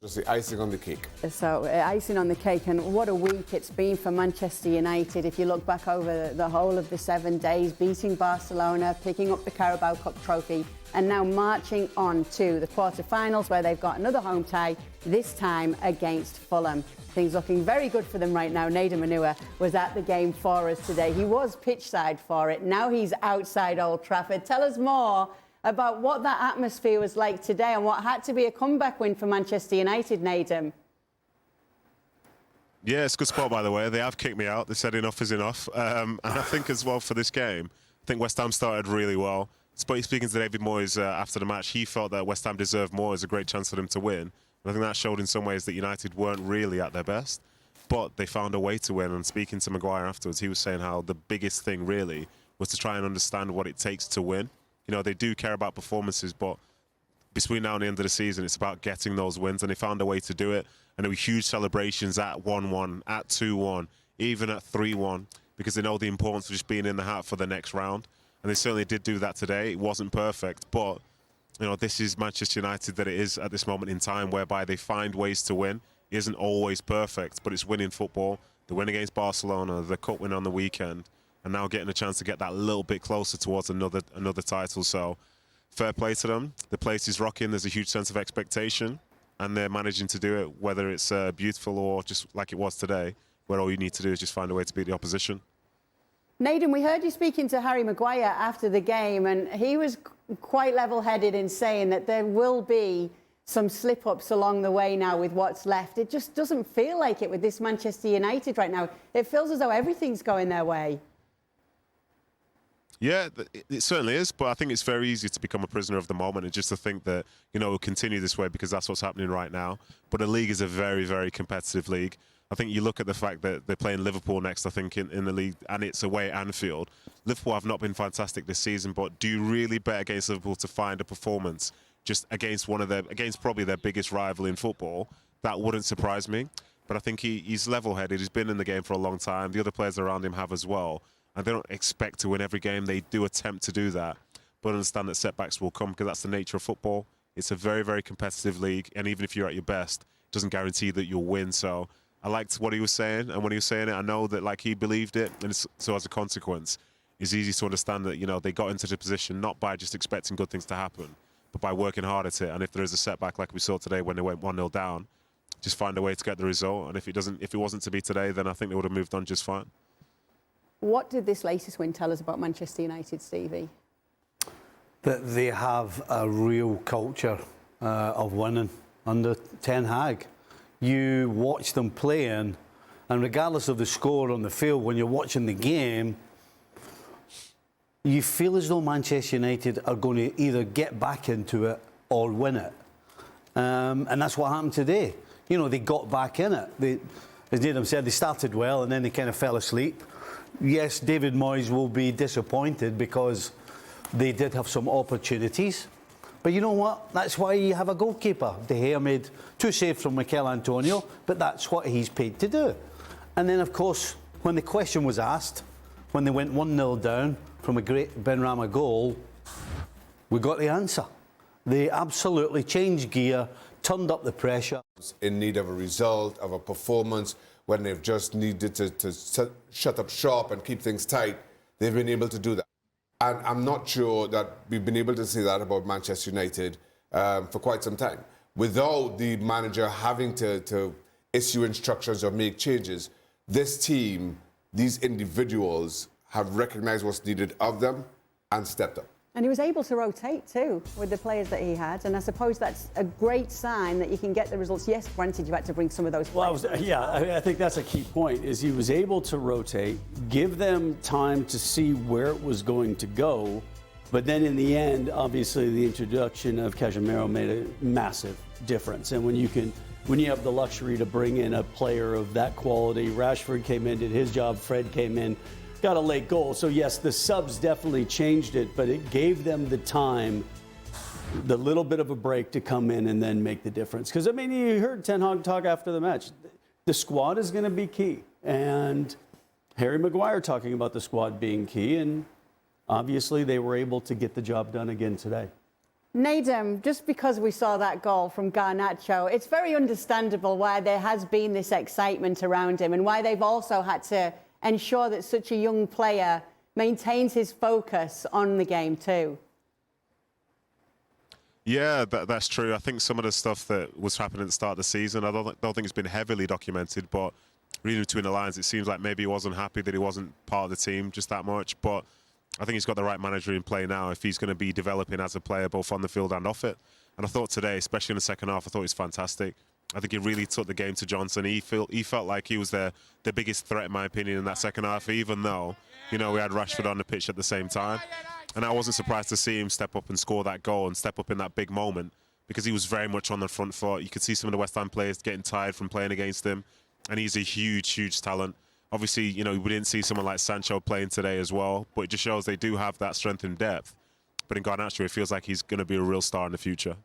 Just the icing on the cake. So, icing on the cake, and what a week it's been for Manchester United. If you look back over the whole of the 7 days, beating Barcelona, picking up the Carabao Cup trophy, and now marching on to the quarter-finals where they've got another home tie, this time against Fulham. Things looking very good for them right now. Nedum was at the game for us today. He was pitchside for it. Now he's outside Old Trafford. Tell us more about what that atmosphere was like today and what had to be a comeback win for Manchester United, Nedum. Yeah, it's a good spot, by the way. They have kicked me out. They said enough is enough. And I think as well for this game, I think West Ham started really well. Speaking to David Moyes after the match, he felt that West Ham deserved more. It was a great chance for them to win. And I think that showed in some ways that United weren't really at their best, but they found a way to win. And speaking to Maguire afterwards, he was saying how the biggest thing really was to try and understand what it takes to win. You know, they do care about performances, but between now and the end of the season, it's about getting those wins, and they found a way to do it. And there were huge celebrations at 1-1, at 2-1, even at 3-1, because they know the importance of just being in the hat for the next round. And they certainly did do that today. It wasn't perfect, but, you know, this is Manchester United that it is at this moment in time, whereby they find ways to win. It isn't always perfect, but it's winning football. The win against Barcelona, the cup win on the weekend, and now getting a chance to get that little bit closer towards another title. So fair play to them. The place is rocking. There's a huge sense of expectation, and they're managing to do it, whether it's beautiful or just like it was today, where all you need to do is just find a way to beat the opposition. Nedum, we heard you speaking to Harry Maguire after the game, and he was quite level-headed in saying that there will be some slip-ups along the way now with what's left. It just doesn't feel like it with this Manchester United right now. It feels as though everything's going their way. Yeah, it certainly is, but I think it's very easy to become a prisoner of the moment and just to think that, you know, it'll continue this way because that's what's happening right now. But the league is a very, very competitive league. I think you look at the fact that they're playing Liverpool next, I think, in the league, and it's away at Anfield. Liverpool have not been fantastic this season, but do you really bet against Liverpool to find a performance just against against probably their biggest rival in football? That wouldn't surprise me. But I think he's level-headed. He's been in the game for a long time. The other players around him have as well. And they don't expect to win every game. They do attempt to do that, but understand that setbacks will come because that's the nature of football. It's a very, very competitive league, and even if you're at your best, it doesn't guarantee that you'll win. So I liked what he was saying, and when he was saying it, I know that like he believed it, and so as a consequence, it's easy to understand that, you know, they got into the position not by just expecting good things to happen, but by working hard at it. And if there is a setback like we saw today when they went 1-0 down, just find a way to get the result. And if it wasn't to be today, then I think they would have moved on just fine. What did this latest win tell us about Manchester United, Stevie? That they have a real culture of winning under Ten Hag. You watch them playing, and regardless of the score on the field, when you're watching the game, you feel as though Manchester United are going to either get back into it or win it. And that's what happened today. You know, they got back in it. As Nedum said, they started well, and then they kind of fell asleep. Yes, David Moyes will be disappointed because they did have some opportunities. But you know what? That's why you have a goalkeeper. De Gea made 2 saves from Mikel Antonio, but that's what he's paid to do. And then, of course, when the question was asked, when they went 1-0 down from a great Benrahma goal, we got the answer. They absolutely changed gear, turned up the pressure. In need of a result, of a performance, when they've just needed to shut up shop and keep things tight, they've been able to do that. And I'm not sure that we've been able to say that about Manchester United for quite some time. Without the manager having to issue instructions or make changes, this team, these individuals have recognized what's needed of them and stepped up. And he was able to rotate too with the players that he had, and I suppose that's a great sign that you can get the results. Yes, granted, you had to bring some of those players. I think that's a key point, is he was able to rotate, give them time to see where it was going to go, but then in the end, obviously, the introduction of Casemiro made a massive difference. And when you have the luxury to bring in a player of that quality, Rashford came in, did his job, Fred came in, got a late goal. So yes, the subs definitely changed it, but it gave them the time, the little bit of a break to come in and then make the difference. Because, I mean, you heard Ten Hag talk after the match. The squad is going to be key. And Harry Maguire talking about the squad being key. And obviously they were able to get the job done again today. Nedum, just because we saw that goal from Garnacho, it's very understandable why there has been this excitement around him and why they've also had to ensure that such a young player maintains his focus on the game too. Yeah, that's true. I think some of the stuff that was happening at the start of the season, I don't think it's been heavily documented, but reading between the lines, it seems like maybe he wasn't happy that he wasn't part of the team just that much. But I think he's got the right manager in play now if he's going to be developing as a player both on the field and off it. And I thought today, especially in the second half, I thought he was fantastic. I think he really took the game to Johnson. He felt like he was the biggest threat, in my opinion, in that second half, even though, you know, we had Rashford on the pitch at the same time. And I wasn't surprised to see him step up and score that goal and step up in that big moment because he was very much on the front foot. You could see some of the West Ham players getting tired from playing against him. And he's a huge, huge talent. Obviously, you know, we didn't see someone like Sancho playing today as well, but it just shows they do have that strength and depth. But in Garnacho, it feels like he's going to be a real star in the future.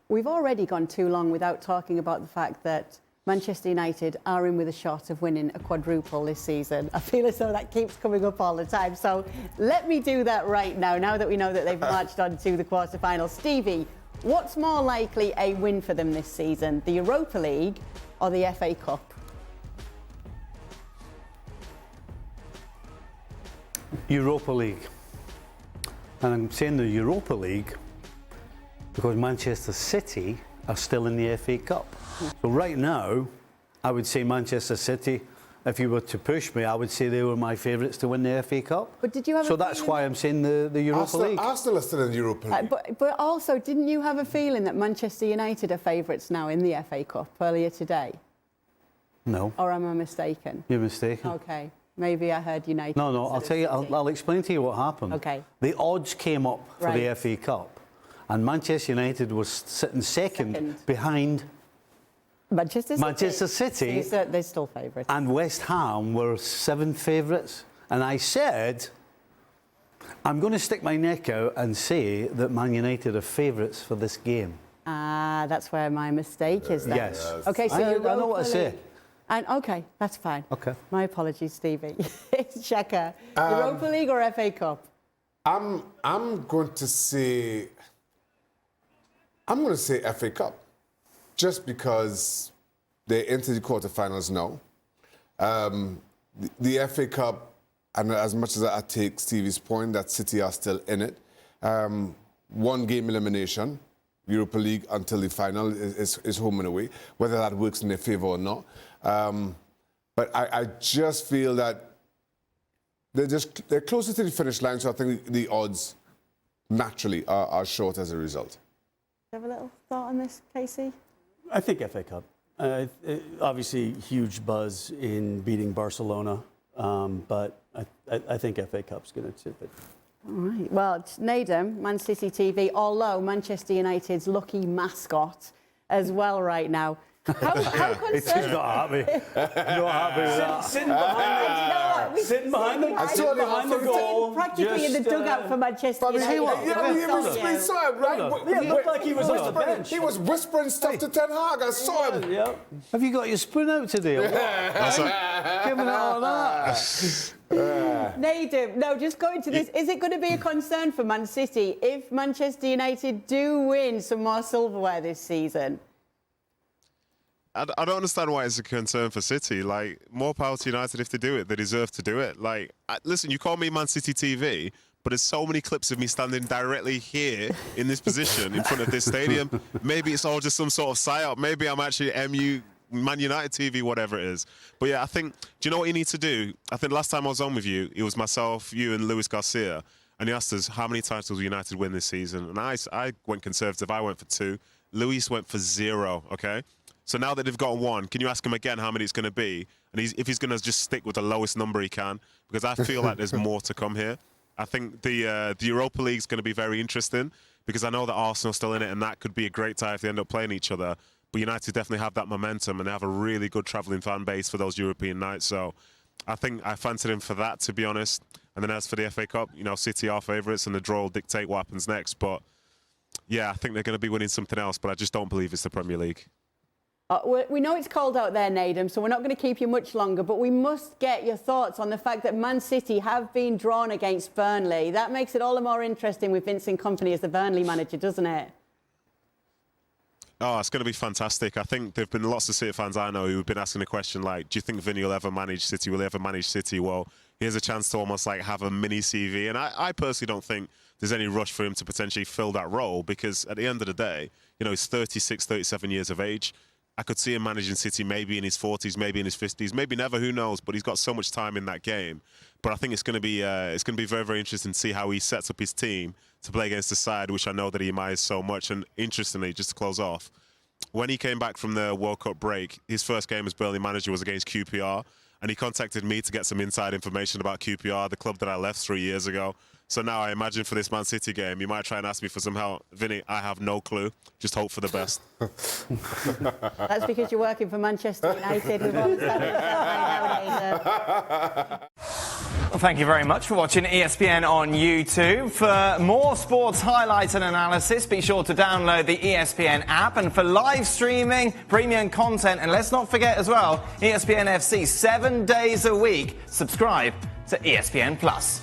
We've already gone too long without talking about the fact that Manchester United are in with a shot of winning a quadruple this season. I feel as though that keeps coming up all the time. So let me do that right now that we know that they've marched on to the quarterfinals. Stevie, what's more likely a win for them this season, the Europa League or the FA Cup? Europa League. And I'm saying the Europa League because Manchester City are still in the FA Cup. So right now, I would say Manchester City, if you were to push me, I would say they were my favourites to win the FA Cup. But did you have so that's why I'm saying the Europa League. Arsenal are still in the Europa League. But also, didn't you have a feeling that Manchester United are favourites now in the FA Cup earlier today? No. Or am I mistaken? You're mistaken. Okay. Maybe I heard United. No, I'll tell you, I'll explain to you what happened. Okay. The odds came up for Right. the FA Cup, and Manchester United was sitting second behind Manchester City. So they're still favourites. And West Ham were 7th favourites. And I said, I'm going to stick my neck out and say that Man United are favourites for this game. Ah, that's where my mistake is then. Yes. Okay, so I know what I say. And okay, that's fine. Okay. My apologies, Stevie. Shaka, Europa League or FA Cup? I'm going to say FA Cup, just because they're into the quarterfinals now. The FA Cup, and as much as I take Stevie's point that City are still in it, one game elimination. Europa League until the final is home and away, whether that works in their favour or not. But I just feel that they're closer to the finish line, so I think the odds naturally are short as a result. Do you have a little thought on this, Kasey? I think FA Cup. Obviously, huge buzz in beating Barcelona, but I think FA Cup's going to tip it. All right. Well, it's Nedum, Man City TV, although Manchester United's lucky mascot as well right now. How concerned... He's not happy. Not happy with that. Sitting behind the goal. Practically in the dugout for Manchester United. We saw him, right? It looked like he was on the bench. He was whispering stuff to Ten Hag. I saw him. Yeah. Have you got your spoon out today? Giving it all that. Nedum, no, just going to this. Is it going to be a concern for Man City if Manchester United do win some more silverware this season? I don't understand why it's a concern for City. Like, more power to United if they do it. They deserve to do it. Like, listen, you call me Man City TV, but there's so many clips of me standing directly here in this position in front of this stadium. Maybe it's all just some sort of psyop. Maybe I'm actually Man United TV, whatever it is. But yeah, I think, do you know what you need to do? I think last time I was on with you, it was myself, you and Luis Garcia, and he asked us how many titles will United win this season. And I went conservative. I went for 2. Luis went for 0, okay? So now that they've got 1, can you ask him again how many it's going to be? And if he's going to just stick with the lowest number he can, because I feel like there's more to come here. I think the Europa League is going to be very interesting because I know that Arsenal's still in it and that could be a great tie if they end up playing each other. But United definitely have that momentum and they have a really good travelling fan base for those European nights. So I think I fancied him for that, to be honest. And then as for the FA Cup, you know, City are favourites and the draw will dictate what happens next. But yeah, I think they're going to be winning something else, but I just don't believe it's the Premier League. We know it's cold out there, Nedum, so we're not going to keep you much longer, but we must get your thoughts on the fact that Man City have been drawn against Burnley. That makes it all the more interesting with Vincent Kompany as the Burnley manager, doesn't it? Oh, it's going to be fantastic. I think there have been lots of City fans I know who have been asking the question, like, do you think Vinny will ever manage City? Will he ever manage City? Well, he has a chance to almost like have a mini CV. And I personally don't think there's any rush for him to potentially fill that role because at the end of the day, you know, he's 36, 37 years of age. I could see him managing City maybe in his 40s, maybe in his 50s, maybe never, who knows, but he's got so much time in that game. But I think it's going to be very, very interesting to see how he sets up his team to play against the side, which I know that he admires so much. And interestingly, just to close off, when he came back from the World Cup break, his first game as Burnley manager was against QPR, and he contacted me to get some inside information about QPR, the club that I left 3 years ago. So now I imagine for this Man City game, you might try and ask me for some help. Vinny, I have no clue. Just hope for the best. That's because you're working for Manchester United. We've all Well, thank you very much for watching ESPN on YouTube. For more sports highlights and analysis, be sure to download the ESPN app. And for live streaming, premium content, and let's not forget as well, ESPN FC 7 days a week. Subscribe to ESPN Plus.